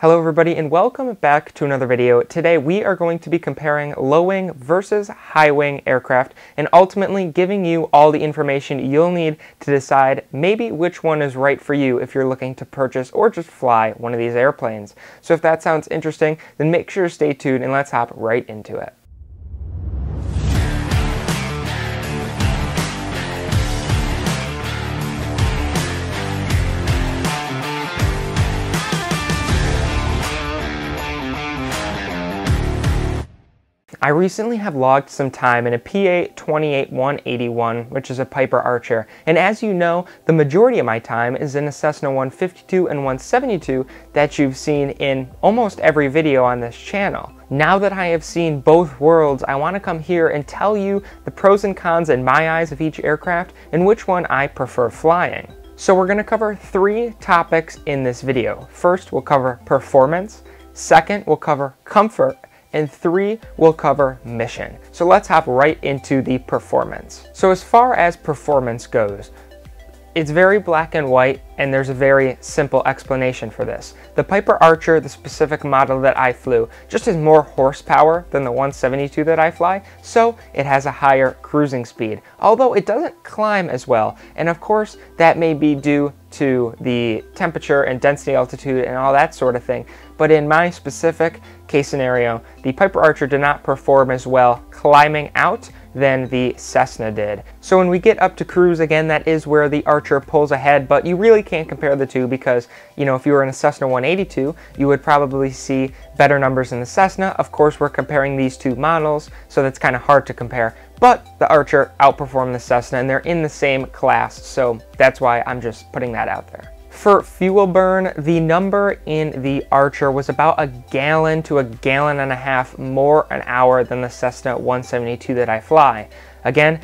Hello everybody and welcome back to another video. Today we are going to be comparing low-wing versus high-wing aircraft and ultimately giving you all the information you'll need to decide maybe which one is right for you if you're looking to purchase or just fly one of these airplanes. So if that sounds interesting, then make sure to stay tuned and let's hop right into it. I recently have logged some time in a PA-28181, which is a Piper Archer, and as you know, the majority of my time is in a Cessna 152 and 172 that you've seen in almost every video on this channel. Now that I have seen both worlds, I want to come here and tell you the pros and cons in my eyes of each aircraft and which one I prefer flying. So we're going to cover three topics in this video. First, we'll cover performance. Second, we'll cover comfort. And three, we'll cover mission. So let's hop right into the performance. So as far as performance goes, it's very black and white, and there's a very simple explanation for this. The Piper Archer, the specific model that I flew, just has more horsepower than the 172 that I fly, so it has a higher cruising speed, although it doesn't climb as well. And of course, that may be due to the temperature and density altitude and all that sort of thing. But in my specific case scenario, the Piper Archer did not perform as well climbing out than the Cessna did. So when we get up to cruise, again, that is where the Archer pulls ahead, but you really can't compare the two because, you know, if you were in a Cessna 182, you would probably see better numbers in the Cessna. Of course, we're comparing these two models, so that's kind of hard to compare. But the Archer outperformed the Cessna, and they're in the same class, so that's why I'm just putting that out there. For fuel burn, the number in the Archer was about a gallon to a gallon and a half more an hour than the Cessna 172 that I fly. Again,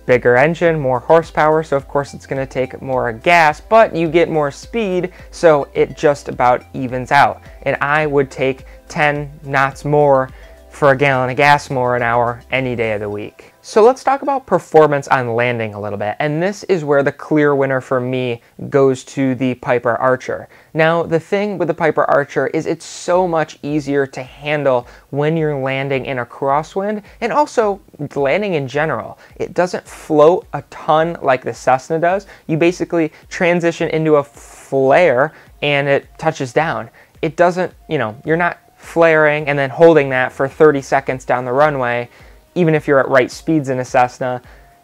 bigger engine, more horsepower, so of course it's going to take more gas, but you get more speed, so it just about evens out. And I would take 10 knots more for a gallon of gas more an hour any day of the week. So let's talk about performance on landing a little bit, and this is where the clear winner for me goes to the Piper Archer. Now, the thing with the Piper Archer is it's so much easier to handle when you're landing in a crosswind, and also landing in general. It doesn't float a ton like the Cessna does. You basically transition into a flare and it touches down. It doesn't, you know, you're not flaring and then holding that for 30 seconds down the runway. Even if you're at right speeds in a Cessna,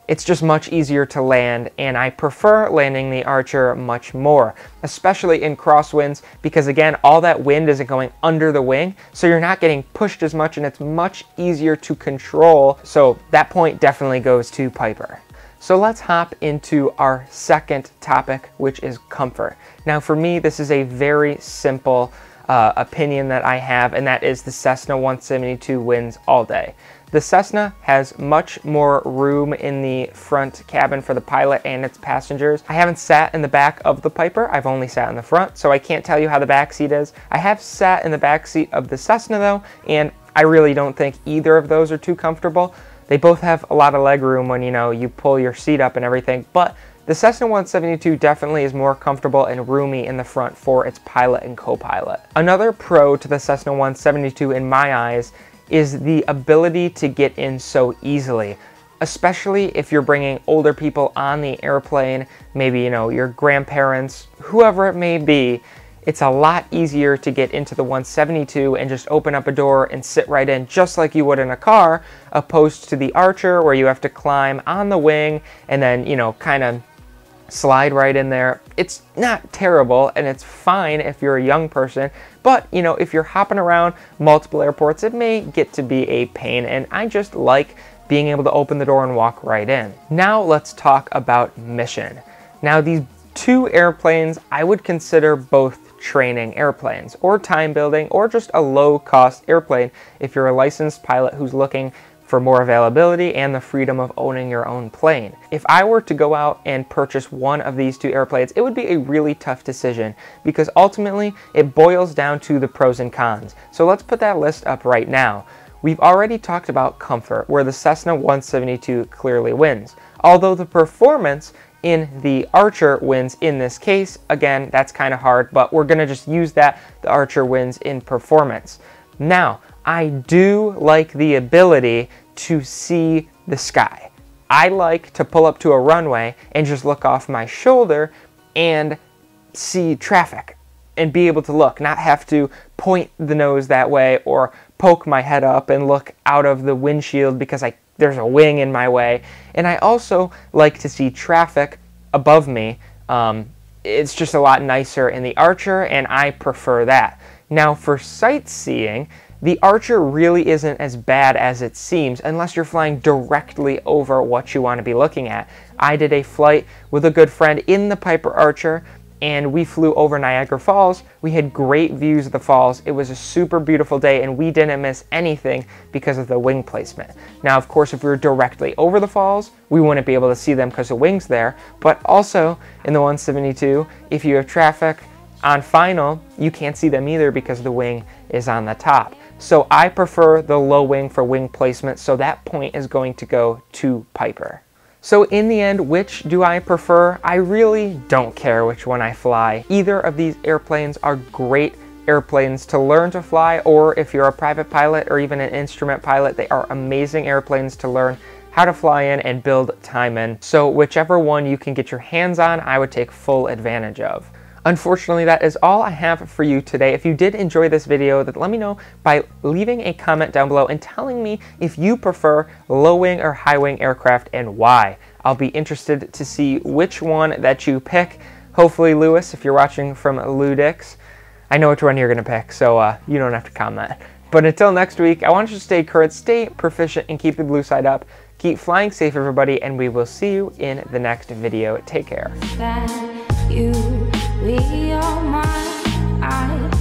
it's just much easier to land, and I prefer landing the Archer much more, especially in crosswinds, because again, all that wind isn't going under the wing, so you're not getting pushed as much, and it's much easier to control, so that point definitely goes to Piper. So let's hop into our second topic, which is comfort. Now for me, this is a very simple opinion that I have, and that is the Cessna 172 wins all day. The Cessna has much more room in the front cabin for the pilot and its passengers. I haven't sat in the back of the Piper, I've only sat in the front, so I can't tell you how the back seat is. I have sat in the back seat of the Cessna though, and I really don't think either of those are too comfortable. They both have a lot of leg room when, you know, you pull your seat up and everything, but the Cessna 172 definitely is more comfortable and roomy in the front for its pilot and co-pilot. Another pro to the Cessna 172 in my eyes is the ability to get in so easily, especially if you're bringing older people on the airplane, maybe, you know, your grandparents, whoever it may be. It's a lot easier to get into the 172 and just open up a door and sit right in just like you would in a car, opposed to the Archer where you have to climb on the wing and then, you know, kind of slide right in there. It's not terrible, and it's fine if you're a young person, but you know, if you're hopping around multiple airports, it may get to be a pain, and I just like being able to open the door and walk right in. Now let's talk about mission. Now these two airplanes I would consider both training airplanes, or time building, or just a low-cost airplane if you're a licensed pilot who's looking for more availability and the freedom of owning your own plane. If I were to go out and purchase one of these two airplanes, it would be a really tough decision because ultimately it boils down to the pros and cons. So let's put that list up right now. We've already talked about comfort, where the Cessna 172 clearly wins, although the performance in the Archer wins in this case. Again, that's kind of hard, but we're gonna just use that. The Archer wins in performance. Now, I do like the ability to see the sky. I like to pull up to a runway and just look off my shoulder and see traffic and be able to look, not have to point the nose that way or poke my head up and look out of the windshield because there's a wing in my way. And I also like to see traffic above me. It's just a lot nicer in the Archer, and I prefer that. Now for sightseeing, the Archer really isn't as bad as it seems unless you're flying directly over what you want to be looking at. I did a flight with a good friend in the Piper Archer, and we flew over Niagara Falls. We had great views of the falls. It was a super beautiful day, and we didn't miss anything because of the wing placement. Now, of course, if we were directly over the falls, we wouldn't be able to see them because the wing's there. But also, in the 172, if you have traffic on final, you can't see them either because the wing is on the top. So I prefer the low wing for wing placement, so that point is going to go to Piper. So in the end, which do I prefer? I really don't care which one I fly. Either of these airplanes are great airplanes to learn to fly, or if you're a private pilot or even an instrument pilot, they are amazing airplanes to learn how to fly in and build time in. So whichever one you can get your hands on, I would take full advantage of. Unfortunately, that is all I have for you today. If you did enjoy this video, then let me know by leaving a comment down below and telling me if you prefer low-wing or high-wing aircraft and why. I'll be interested to see which one that you pick. Hopefully, Lewis, if you're watching from Ludix, I know which one you're going to pick, so you don't have to comment. But until next week, I want you to stay current, stay proficient, and keep the blue side up. Keep flying safe, everybody, and we will see you in the next video. Take care. We are mine.